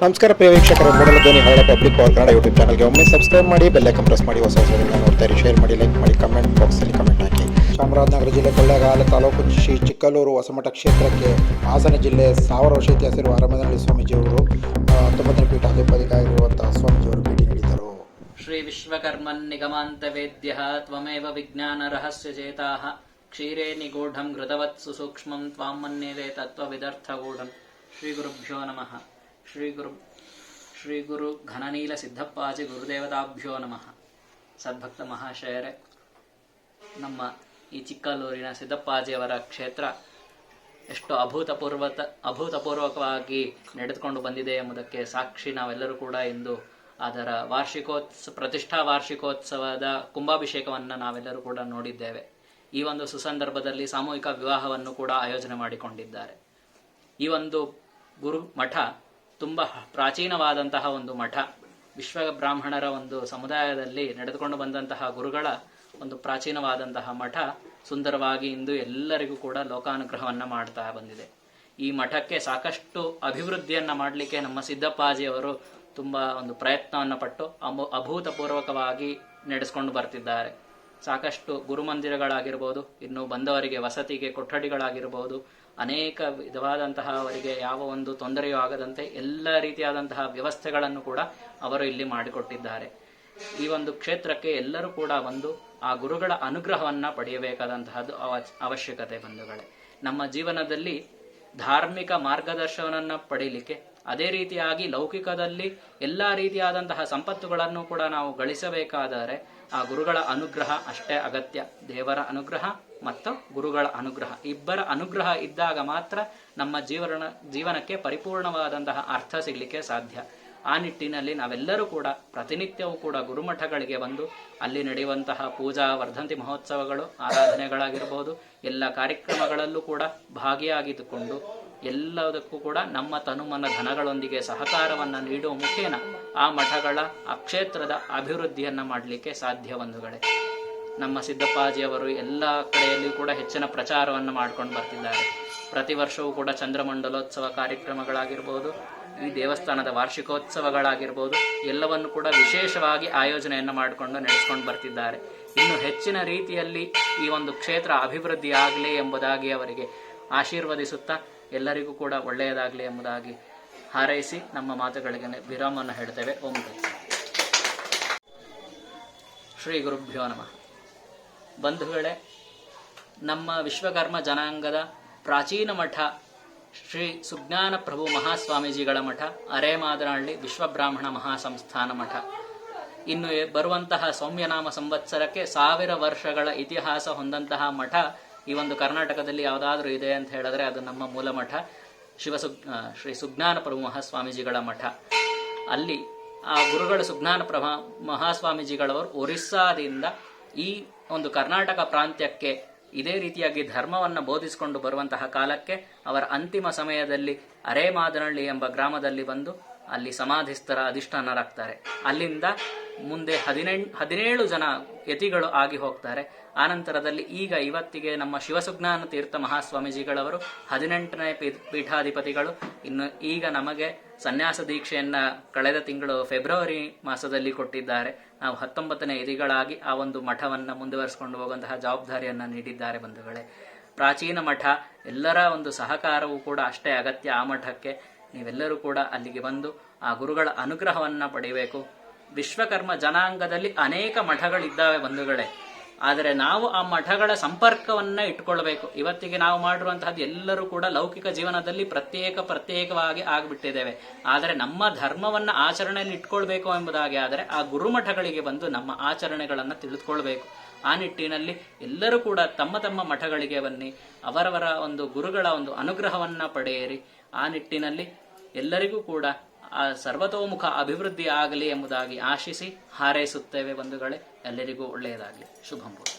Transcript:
ನಮಸ್ಕಾರ ಪ್ರಿಯ ವೀಕ್ಷಕರೇ, ಮೂಡಲ ಧ್ವನಿ ಹರಳ ಪಬ್ಲಿಕ್ ಪವರ್ ಕನ್ನಡ ಯೂಟ್ಯೂಬ್ ಚಾನಲ್ಗೆ ಒಮ್ಮೆ ಸಬ್ಸ್ಕ್ರೈಬ್ ಮಾಡಿ, ಬೆಲ್ ಐಕಾನ್ ಪ್ರೆಸ್ ಮಾಡಿ, ಹೊಸ ಹೊಸದನ್ನು ನೋಡ್ತಾ ಇರಿ. ಶೇರ್ ಮಾಡಿ, ಲೈಕ್ ಮಾಡಿ, ಕಮೆಂಟ್ ಬಾಕ್ಸಲ್ಲಿ ಕಮೆಂಟ್ ಹಾಕಿ. ಚಾಮರಾಜನಗರ ಜಿಲ್ಲೆ ಕೊಳ್ಳೇಗಾಲ ತಾಲೂಕು ಶ್ರೀ ಚಿಕ್ಕಲ್ಲೂರು ಹೊಸಮಠ ಕ್ಷೇತ್ರಕ್ಕೆ ಹಾಸನ ಜಿಲ್ಲೆ 1000 ವರ್ಷ ಇತಿಹಾಸ ರಾಮನಹಳ್ಳಿ ಸ್ವಾಮೀಜಿಯವರು 19ನೇ ಪೀಠಾಧಿಪತಿಯಾಗಿರುವಂತಹ ಸ್ವಾಮೀಜಿಯವರು ಭೇಟಿ ನೀಡಿದರು. ಶ್ರೀ ವಿಶ್ವಕರ್ಮನ್ ನಿಗಮಾಂತ ವೇದ್ಯ ತ್ವಮೇವ ವಿಜ್ಞಾನ ರಹಸ್ಯ ಚೇತಾಃ ಕ್ಷೀರೇ ನಿಗೂಢಂ ಘೃತವತ್ಸು ಸೂಕ್ಷ್ಮಂ ತ್ವಾಂ ಮನ್ಯೇದೆ ತತ್ವವಿದರ್ಥಗೂಢಂ. ಶ್ರೀ ಗುರುಭ್ಯೋ ನಮಃ. ಶ್ರೀ ಗುರು ಘನನೀಲ ಸಿದ್ದಪ್ಪಾಜಿ ಗುರುದೇವತಾಭ್ಯೋ ನಮಃ. ಸದ್ಭಕ್ತ ಮಹಾಶಯರೇ, ನಮ್ಮ ಈ ಚಿಕ್ಕಲ್ಲೂರಿನ ಸಿದ್ದಪ್ಪಾಜಿಯವರ ಕ್ಷೇತ್ರ ಎಷ್ಟು ಅಭೂತಪೂರ್ವಕವಾಗಿ ನಡೆದುಕೊಂಡು ಬಂದಿದೆ ಎಂಬುದಕ್ಕೆ ಸಾಕ್ಷಿ ನಾವೆಲ್ಲರೂ ಕೂಡ ಇಂದು ಅದರ ಪ್ರತಿಷ್ಠಾ ವಾರ್ಷಿಕೋತ್ಸವದ ಕುಂಭಾಭಿಷೇಕವನ್ನು ನಾವೆಲ್ಲರೂ ಕೂಡ ನೋಡಿದ್ದೇವೆ. ಈ ಒಂದು ಸುಸಂದರ್ಭದಲ್ಲಿ ಸಾಮೂಹಿಕ ವಿವಾಹವನ್ನು ಕೂಡ ಆಯೋಜನೆ ಮಾಡಿಕೊಂಡಿದ್ದಾರೆ. ಈ ಒಂದು ಗುರು ಮಠ ತುಂಬ ಪ್ರಾಚೀನವಾದಂತಹ ಒಂದು ಮಠ. ವಿಶ್ವ ಬ್ರಾಹ್ಮಣರ ಒಂದು ಸಮುದಾಯದಲ್ಲಿ ನಡೆದುಕೊಂಡು ಬಂದಂತಹ ಗುರುಗಳ ಒಂದು ಪ್ರಾಚೀನವಾದಂತಹ ಮಠ ಸುಂದರವಾಗಿ ಇಂದು ಎಲ್ಲರಿಗೂ ಕೂಡ ಲೋಕಾನುಗ್ರಹವನ್ನು ಮಾಡ್ತಾ ಬಂದಿದೆ. ಈ ಮಠಕ್ಕೆ ಸಾಕಷ್ಟು ಅಭಿವೃದ್ಧಿಯನ್ನ ಮಾಡಲಿಕ್ಕೆ ನಮ್ಮ ಸಿದ್ದಪ್ಪಾಜಿಯವರು ತುಂಬ ಒಂದು ಪ್ರಯತ್ನವನ್ನು ಪಟ್ಟು ಅಭೂತಪೂರ್ವಕವಾಗಿ ನಡೆಸ್ಕೊಂಡು ಬರ್ತಿದ್ದಾರೆ. ಸಾಕಷ್ಟು ಗುರುಮಂದಿರಗಳಾಗಿರ್ಬೋದು, ಇನ್ನು ಬಂದವರಿಗೆ ವಸತಿಗೆ ಕೊಠಡಿಗಳಾಗಿರ್ಬೋದು, ಅನೇಕ ವಿಧವಾದಂತಹ ಅವರಿಗೆ ಯಾವ ಒಂದು ತೊಂದರೆಯೂ ಆಗದಂತೆ ಎಲ್ಲ ರೀತಿಯಾದಂತಹ ವ್ಯವಸ್ಥೆಗಳನ್ನು ಕೂಡ ಅವರು ಇಲ್ಲಿ ಮಾಡಿಕೊಟ್ಟಿದ್ದಾರೆ. ಈ ಒಂದು ಕ್ಷೇತ್ರಕ್ಕೆ ಎಲ್ಲರೂ ಕೂಡ ಬಂದು ಆ ಗುರುಗಳ ಅನುಗ್ರಹವನ್ನ ಪಡೆಯಬೇಕಾದಂತಹದ್ದು ಅವಶ್ಯಕತೆ ಬಂಧುಗಳೇ. ನಮ್ಮ ಜೀವನದಲ್ಲಿ ಧಾರ್ಮಿಕ ಮಾರ್ಗದರ್ಶನವನ್ನ ಪಡೆಯಲಿಕ್ಕೆ, ಅದೇ ರೀತಿಯಾಗಿ ಲೌಕಿಕದಲ್ಲಿ ಎಲ್ಲಾ ರೀತಿಯಾದಂತಹ ಸಂಪತ್ತುಗಳನ್ನು ಕೂಡ ನಾವು ಗಳಿಸಬೇಕಾದರೆ ಆ ಗುರುಗಳ ಅನುಗ್ರಹ ಅಷ್ಟೇ ಅಗತ್ಯ. ದೇವರ ಅನುಗ್ರಹ ಮತ್ತು ಗುರುಗಳ ಅನುಗ್ರಹ, ಇಬ್ಬರ ಅನುಗ್ರಹ ಇದ್ದಾಗ ಮಾತ್ರ ನಮ್ಮ ಜೀವನಕ್ಕೆ ಪರಿಪೂರ್ಣವಾದಂತಹ ಅರ್ಥ ಸಿಗಲಿಕ್ಕೆ ಸಾಧ್ಯ. ಆ ನಿಟ್ಟಿನಲ್ಲಿ ನಾವೆಲ್ಲರೂ ಕೂಡ ಪ್ರತಿನಿತ್ಯವೂ ಕೂಡ ಗುರುಮಠಗಳಿಗೆ ಬಂದು ಅಲ್ಲಿ ನಡೆಯುವಂತಹ ಪೂಜಾ ವರ್ಧಂತಿ ಮಹೋತ್ಸವಗಳು, ಆರಾಧನೆಗಳಾಗಿರ್ಬೋದು, ಎಲ್ಲ ಕಾರ್ಯಕ್ರಮಗಳಲ್ಲೂ ಕೂಡ ಭಾಗಿಯಾಗಿದ್ದುಕೊಂಡು ಎಲ್ಲದಕ್ಕೂ ಕೂಡ ನಮ್ಮ ತನುಮನ ಧನಗಳೊಂದಿಗೆ ಸಹಕಾರವನ್ನು ನೀಡುವ ಮುಖೇನ ಆ ಮಠಗಳ ಆ ಕ್ಷೇತ್ರದ ಅಭಿವೃದ್ಧಿಯನ್ನ ಮಾಡಲಿಕ್ಕೆ ಸಾಧ್ಯ ಬಂಧುಗಳೇ. ನಮ್ಮ ಸಿದ್ದಪ್ಪಾಜಿಯವರು ಎಲ್ಲ ಕಡೆಯಲ್ಲಿಯೂ ಕೂಡ ಹೆಚ್ಚಿನ ಪ್ರಚಾರವನ್ನು ಮಾಡ್ಕೊಂಡು ಬರ್ತಿದ್ದಾರೆ. ಪ್ರತಿ ವರ್ಷವೂ ಕೂಡ ಚಂದ್ರಮಂಡಲೋತ್ಸವ ಕಾರ್ಯಕ್ರಮಗಳಾಗಿರ್ಬೋದು, ಈ ದೇವಸ್ಥಾನದ ವಾರ್ಷಿಕೋತ್ಸವಗಳಾಗಿರ್ಬೋದು, ಎಲ್ಲವನ್ನು ಕೂಡ ವಿಶೇಷವಾಗಿ ಆಯೋಜನೆಯನ್ನು ಮಾಡಿಕೊಂಡು ನಡೆಸ್ಕೊಂಡು ಬರ್ತಿದ್ದಾರೆ. ಇನ್ನು ಹೆಚ್ಚಿನ ರೀತಿಯಲ್ಲಿ ಈ ಒಂದು ಕ್ಷೇತ್ರ ಅಭಿವೃದ್ಧಿ ಆಗಲಿ ಎಂಬುದಾಗಿ ಅವರಿಗೆ ಆಶೀರ್ವದಿಸುತ್ತಾ ಎಲ್ಲರಿಗೂ ಕೂಡ ಒಳ್ಳೆಯದಾಗಲಿ ಎಂಬುದಾಗಿ ಹಾರೈಸಿ ನಮ್ಮ ಮಾತುಗಳಿಗೆ ವಿರಾಮವನ್ನು ಹೇಳ್ತೇವೆ. ಓಂ ಶ್ರೀ ಗುರುಭ್ಯೋ ನಮಃ. ಬಂಧುಗಳೇ, ನಮ್ಮ ವಿಶ್ವಕರ್ಮ ಜನಾಂಗದ ಪ್ರಾಚೀನ ಮಠ ಶ್ರೀ ಸುಜ್ಞಾನ ಪ್ರಭು ಮಹಾಸ್ವಾಮೀಜಿಗಳ ಮಠ, ಅರೇಮಾದನಹಳ್ಳಿ ವಿಶ್ವಬ್ರಾಹ್ಮಣ ಮಹಾಸಂಸ್ಥಾನ ಮಠ. ಇನ್ನು ಬರುವಂತಹ ಸೌಮ್ಯನಾಮ ಸಂವತ್ಸರಕ್ಕೆ 1000 ವರ್ಷಗಳ ಇತಿಹಾಸ ಹೊಂದಂತಹ ಮಠ ಈ ಒಂದು ಕರ್ನಾಟಕದಲ್ಲಿ ಯಾವುದಾದ್ರೂ ಇದೆ ಅಂತ ಹೇಳಿದ್ರೆ ಅದು ನಮ್ಮ ಮೂಲ ಮಠ ಶ್ರೀ ಸುಜ್ಞಾನ ಪ್ರಭು ಮಹಾಸ್ವಾಮೀಜಿಗಳ ಮಠ. ಅಲ್ಲಿ ಆ ಗುರುಗಳ ಸುಜ್ಞಾನ ಪ್ರಭು ಮಹಾಸ್ವಾಮೀಜಿಗಳವರು ಒರಿಸ್ಸಾದಿಂದ ಈ ಒಂದು ಕರ್ನಾಟಕ ಪ್ರಾಂತ್ಯಕ್ಕೆ ಇದೇ ರೀತಿಯಾಗಿ ಧರ್ಮವನ್ನು ಬೋಧಿಸಿಕೊಂಡು ಬರುವಂತಹ ಕಾಲಕ್ಕೆ ಅವರ ಅಂತಿಮ ಸಮಯದಲ್ಲಿ ಅರೇಮಾದನಹಳ್ಳಿ ಎಂಬ ಗ್ರಾಮದಲ್ಲಿ ಬಂದು ಅಲ್ಲಿ ಸಮಾಧಿಸ್ಥರ ಅಧಿಷ್ಠಾನರಾಗ್ತಾರೆ. ಅಲ್ಲಿಂದ ಮುಂದೆ 17 ಜನ ಯತಿಗಳು ಆಗಿ ಹೋಗ್ತಾರೆ. ಆನಂತರದಲ್ಲಿ ಇವತ್ತಿಗೆ ನಮ್ಮ ಶಿವಸುಜ್ಞಾನ ತೀರ್ಥ ಮಹಾಸ್ವಾಮೀಜಿಗಳವರು 18ನೇ ಪೀಠಾಧಿಪತಿಗಳು. ಇನ್ನು ಈಗ ನಮಗೆ ಸನ್ಯಾಸ ದೀಕ್ಷೆಯನ್ನ ಕಳೆದ ತಿಂಗಳು ಫೆಬ್ರವರಿ ಮಾಸದಲ್ಲಿ ಕೊಟ್ಟಿದ್ದಾರೆ. ನಾವು 19ನೇ ಯತಿಗಳಾಗಿ ಆ ಒಂದು ಮಠವನ್ನ ಮುಂದುವರಿಸಿಕೊಂಡು ಹೋಗುವಂತಹ ಜವಾಬ್ದಾರಿಯನ್ನ ನೀಡಿದ್ದಾರೆ. ಬಂಧುಗಳೇ, ಪ್ರಾಚೀನ ಮಠ, ಎಲ್ಲರ ಒಂದು ಸಹಕಾರವೂ ಕೂಡ ಅಷ್ಟೇ ಅಗತ್ಯ. ಆ ಮಠಕ್ಕೆ ನೀವೆಲ್ಲರೂ ಕೂಡ ಅಲ್ಲಿಗೆ ಬಂದು ಆ ಗುರುಗಳ ಅನುಗ್ರಹವನ್ನ ಪಡೆಯಬೇಕು. ವಿಶ್ವಕರ್ಮ ಜನಾಂಗದಲ್ಲಿ ಅನೇಕ ಮಠಗಳಿದ್ದಾವೆ ಬಂಧುಗಳೇ, ಆದರೆ ನಾವು ಆ ಮಠಗಳ ಸಂಪರ್ಕವನ್ನ ಇಟ್ಕೊಳ್ಬೇಕು. ಇವತ್ತಿಗೆ ನಾವು ಮಾಡಿರುವಂತಹದ್ದು ಎಲ್ಲರೂ ಕೂಡ ಲೌಕಿಕ ಜೀವನದಲ್ಲಿ ಪ್ರತ್ಯೇಕವಾಗಿ ಆಗಿಬಿಟ್ಟಿದ್ದೇವೆ. ಆದರೆ ನಮ್ಮ ಧರ್ಮವನ್ನ ಆಚರಣೆಯನ್ನು ಇಟ್ಕೊಳ್ಬೇಕು ಎಂಬುದಾಗಿ ಆದರೆ ಆ ಗುರುಮಠಗಳಿಗೆ ಬಂದು ನಮ್ಮ ಆಚರಣೆಗಳನ್ನ ತಿಳಿದುಕೊಳ್ಬೇಕು. ಆ ನಿಟ್ಟಿನಲ್ಲಿ ಎಲ್ಲರೂ ಕೂಡ ತಮ್ಮ ತಮ್ಮ ಮಠಗಳಿಗೆ ಬನ್ನಿ, ಅವರವರ ಒಂದು ಗುರುಗಳ ಒಂದು ಅನುಗ್ರಹವನ್ನ ಪಡೆಯಿರಿ. ಆ ನಿಟ್ಟಿನಲ್ಲಿ ಎಲ್ಲರಿಗೂ ಕೂಡ ಆ ಸರ್ವತೋಮುಖ ಅಭಿವೃದ್ಧಿ ಆಗಲಿ ಎಂಬುದಾಗಿ ಆಶಿಸಿ ಹಾರೈಸುತ್ತೇವೆ ಬಂಧುಗಳೇ. ಎಲ್ಲರಿಗೂ ಒಳ್ಳೆಯದಾಗಲಿ. ಶುಭಂ ಭೂತ್.